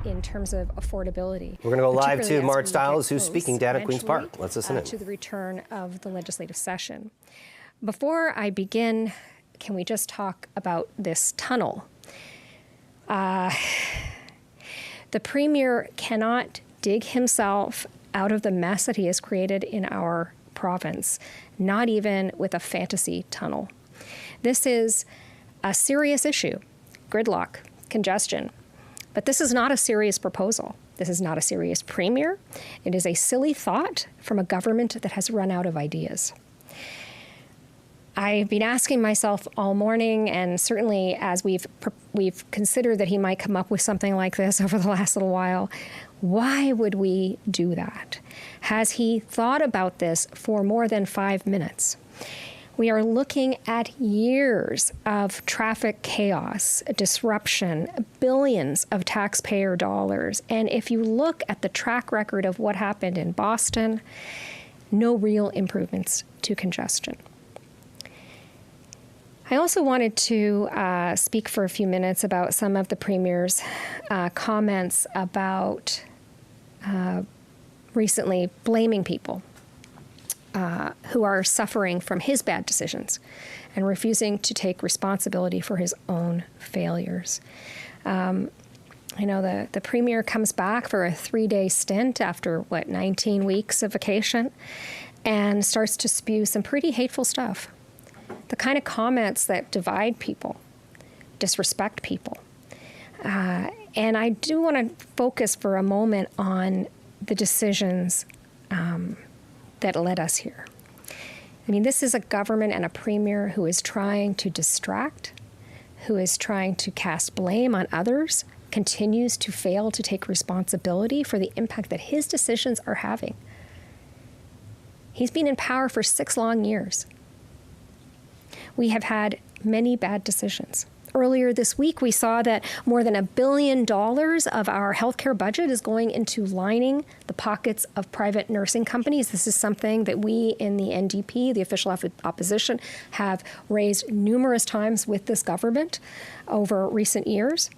in terms of affordability. We're going to go live to Marit Stiles, who's speaking down at Queen's Park. Let's listen in. To the return of the legislative session. Before I begin, can we just talk about this tunnel? The Premier cannot dig himself out of the mess that he has created in our province, not even with a fantasy tunnel. This is a serious issue, gridlock, congestion. But this is not a serious proposal. This is not a serious Premier. It is a silly thought from a government that has run out of ideas. I've been asking myself all morning, and certainly as we've considered that he might come up with something like this over the last little while, why would we do that? Has he thought about this for more than 5 minutes? We are looking at years of traffic chaos, disruption, billions of taxpayer dollars. And if you look at the track record of what happened in Boston, no real improvements to congestion. I also wanted to speak for a few minutes about some of the Premier's comments about recently blaming people who are suffering from his bad decisions and refusing to take responsibility for his own failures. The Premier comes back for a 3-day stint after, 19 weeks of vacation, and starts to spew some pretty hateful stuff. The kind of comments that divide people, disrespect people. And I do want to focus for a moment on the decisions that led us here. I mean, this is a government and a Premier who is trying to distract, who is trying to cast blame on others, continues to fail to take responsibility for the impact that his decisions are having. He's been in power for 6 long years. We have had many bad decisions. Earlier this week, we saw that more than $1 billion of our healthcare budget is going into lining the pockets of private nursing companies. This is something that we in the NDP, the official opposition, have raised numerous times with this government over recent years.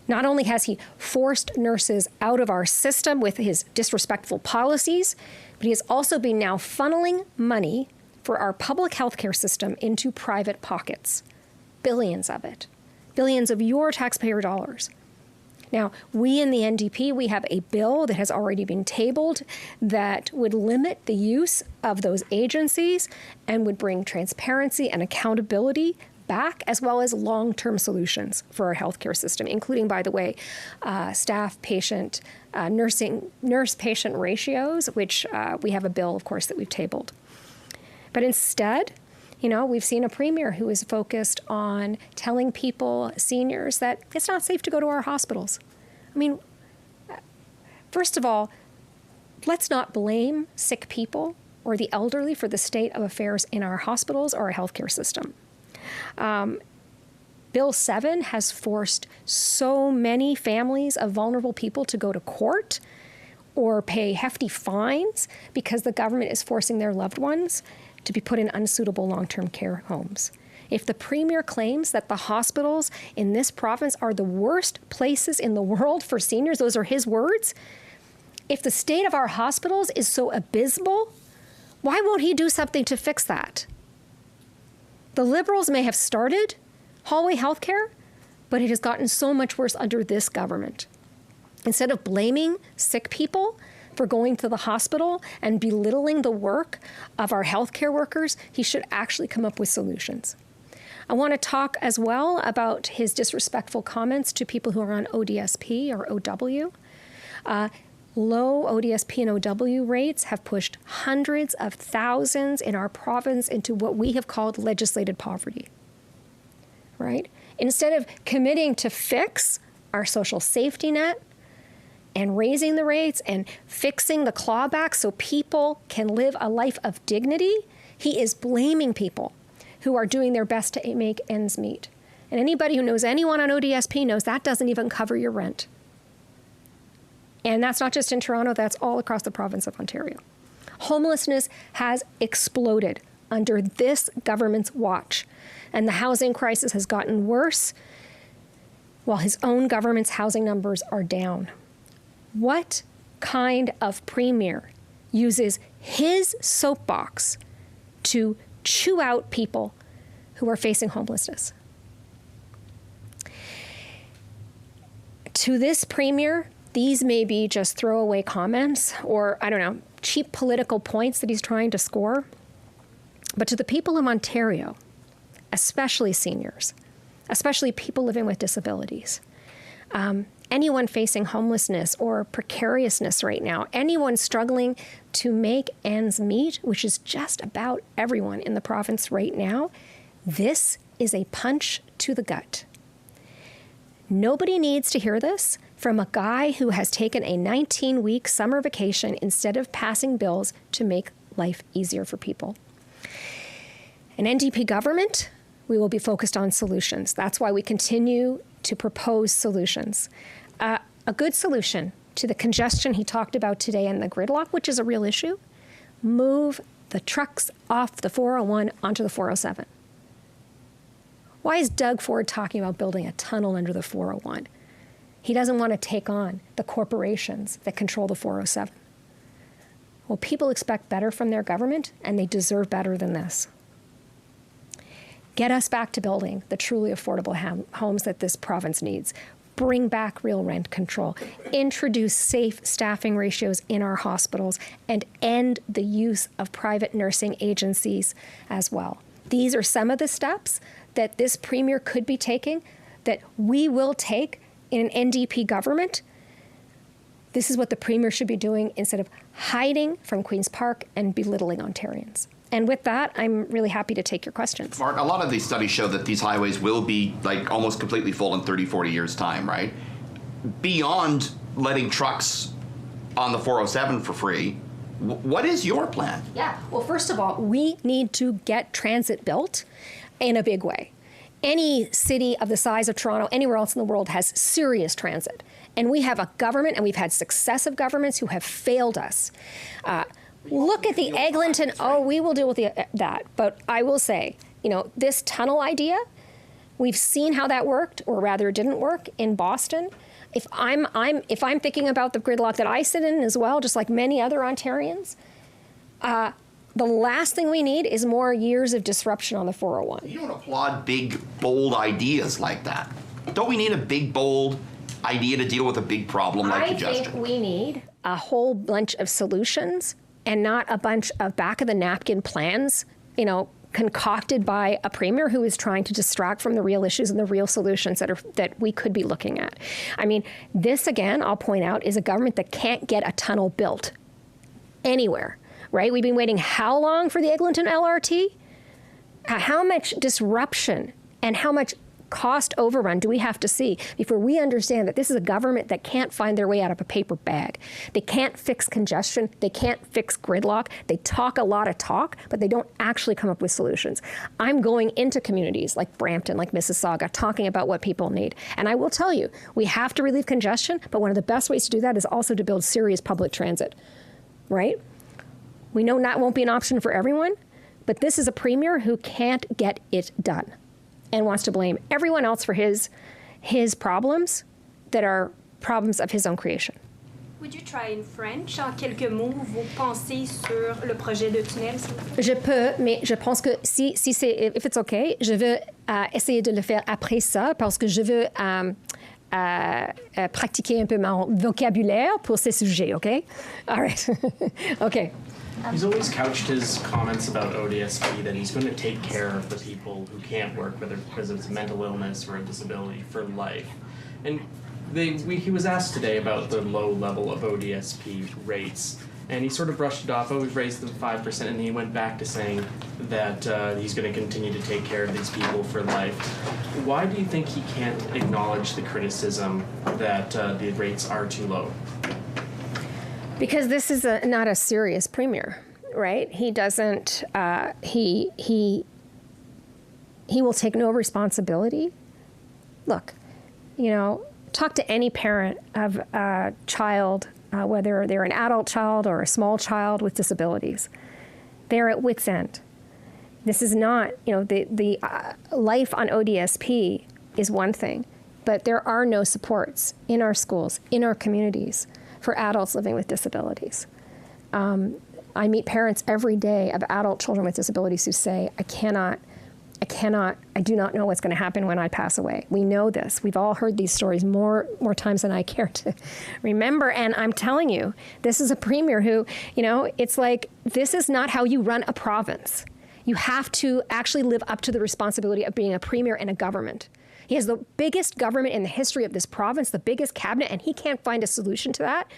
Not only has he forced nurses out of our system with his disrespectful policies, but he has also been now funneling money for our public healthcare system into private pockets. Billions of it. Billions of your taxpayer dollars. Now, we in the NDP, we have a bill that has already been tabled that would limit the use of those agencies and would bring transparency and accountability back, as well as long-term solutions for our healthcare system, including, by the way, staff-patient, nurse-patient ratios, which we have a bill, of course, that we've tabled. But instead, we've seen a Premier who is focused on telling people, seniors, that it's not safe to go to our hospitals. I mean, first of all, let's not blame sick people or the elderly for the state of affairs in our hospitals or our healthcare system. Bill 7 has forced so many families of vulnerable people to go to court or pay hefty fines because the government is forcing their loved ones to be put in unsuitable long-term care homes. If the Premier claims that the hospitals in this province are the worst places in the world for seniors, those are his words. If the state of our hospitals is so abysmal, why won't he do something to fix that? The Liberals may have started hallway healthcare, but it has gotten so much worse under this government. Instead of blaming sick people for going to the hospital and belittling the work of our healthcare workers, he should actually come up with solutions. I want to talk as well about his disrespectful comments to people who are on ODSP or OW. Low ODSP and OW rates have pushed hundreds of thousands in our province into what we have called legislated poverty, right? Instead of committing to fix our social safety net, and raising the rates and fixing the clawback so people can live a life of dignity, he is blaming people who are doing their best to make ends meet. And anybody who knows anyone on ODSP knows that doesn't even cover your rent. And that's not just in Toronto, that's all across the province of Ontario. Homelessness has exploded under this government's watch, and the housing crisis has gotten worse. while his own government's housing numbers are down. What kind of premier uses his soapbox to chew out people who are facing homelessness? To this premier, these may be just throwaway comments or, I don't know, cheap political points that he's trying to score. But to the people of Ontario, especially seniors, especially people living with disabilities, anyone facing homelessness or precariousness right now, anyone struggling to make ends meet, which is just about everyone in the province right now, this is a punch to the gut. Nobody needs to hear this from a guy who has taken a 19-week summer vacation instead of passing bills to make life easier for people. An NDP government, we will be focused on solutions. That's why we continue to propose solutions. A good solution to the congestion he talked about today and the gridlock, which is a real issue, move the trucks off the 401 onto the 407. Why is Doug Ford talking about building a tunnel under the 401? He doesn't want to take on the corporations that control the 407. Well, people expect better from their government, and they deserve better than this. Get us back to building the truly affordable homes that this province needs. Bring back real rent control. Introduce safe staffing ratios in our hospitals, and end the use of private nursing agencies as well. These are some of the steps that this premier could be taking, that we will take in an NDP government. This is what the premier should be doing instead of hiding from Queen's Park and belittling Ontarians. And with that, I'm really happy to take your questions. Mark, a lot of these studies show that these highways will be like almost completely full in 30, 40 years' time, right? Beyond letting trucks on the 407 for free, what is your plan? Yeah, well, first of all, we need to get transit built in a big way. Any city of the size of Toronto, anywhere else in the world, has serious transit. And we have a government, and we've had successive governments who have failed us. Look at the Eglinton, right? Oh, we will deal with that. But I will say, this tunnel idea, we've seen how that worked, or rather didn't work, in Boston. If I'm thinking about the gridlock that I sit in as well, just like many other Ontarians, the last thing we need is more years of disruption on the 401. You don't applaud big, bold ideas like that. Don't we need a big, bold idea to deal with a big problem like congestion? I think we need a whole bunch of solutions and not a bunch of back-of-the-napkin plans, concocted by a premier who is trying to distract from the real issues and the real solutions that we could be looking at. I mean, this, again, I'll point out, is a government that can't get a tunnel built anywhere, right? We've been waiting how long for the Eglinton LRT? How much disruption and how much cost overrun do we have to see before we understand that this is a government that can't find their way out of a paper bag? They can't fix congestion. They can't fix gridlock. They talk a lot of talk, but they don't actually come up with solutions. I'm going into communities like Brampton, like Mississauga, talking about what people need. And I will tell you, we have to relieve congestion, but one of the best ways to do that is also to build serious public transit, right? We know that won't be an option for everyone, but this is a premier who can't get it done and wants to blame everyone else for his problems that are problems of his own creation. Would you try in French? En quelques mots, vos pensées sur le projet de tunnel? Je peux, mais je pense que si c'est, if it's okay, je veux essayer de le faire après ça parce que je veux pratiquer un peu mon vocabulaire pour ces sujets, okay? All right. Okay. He's always couched his comments about ODSP that he's going to take care of the people who can't work, whether because of mental illness or a disability, for life. And he was asked today about the low level of ODSP rates, and he sort of brushed it off. Oh, we've raised them 5%, and he went back to saying that he's going to continue to take care of these people for life. Why do you think he can't acknowledge the criticism that the rates are too low? Because this is not a serious premier, right? He doesn't, he will take no responsibility. Look, talk to any parent of a child, whether they're an adult child or a small child with disabilities. They're at wit's end. This is not, the life on ODSP is one thing. but there are no supports in our schools, in our communities, for adults living with disabilities. I meet parents every day of adult children with disabilities who say, I do not know what's going to happen when I pass away. We know this. We've all heard these stories more times than I care to remember. And I'm telling you, this is a premier who, it's like, this is not how you run a province. You have to actually live up to the responsibility of being a premier in a government. He has the biggest government in the history of this province, the biggest cabinet, and he can't find a solution to that.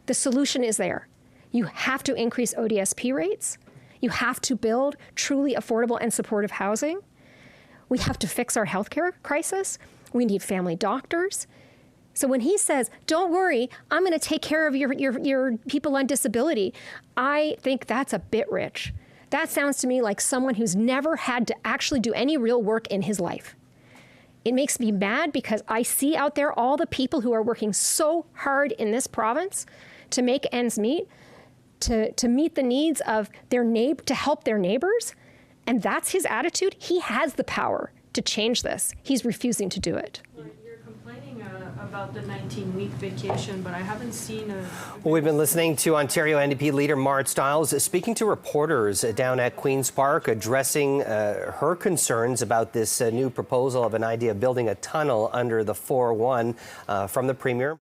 The solution is there. You have to increase ODSP rates. You have to build truly affordable and supportive housing. We have to fix our healthcare crisis. We need family doctors. So when he says, don't worry, I'm going to take care of your people on disability, I think that's a bit rich. That sounds to me like someone who's never had to actually do any real work in his life. It makes me mad because I see out there all the people who are working so hard in this province to make ends meet, to meet the needs of to help their neighbors, and that's his attitude. He has the power to change this. He's refusing to do it. You're complaining about the 19-week vacation, but I haven't seen a... Well, we've been listening to Ontario NDP leader Marit Stiles speaking to reporters down at Queen's Park, addressing her concerns about this new proposal of an idea of building a tunnel under the 401 from the Premier.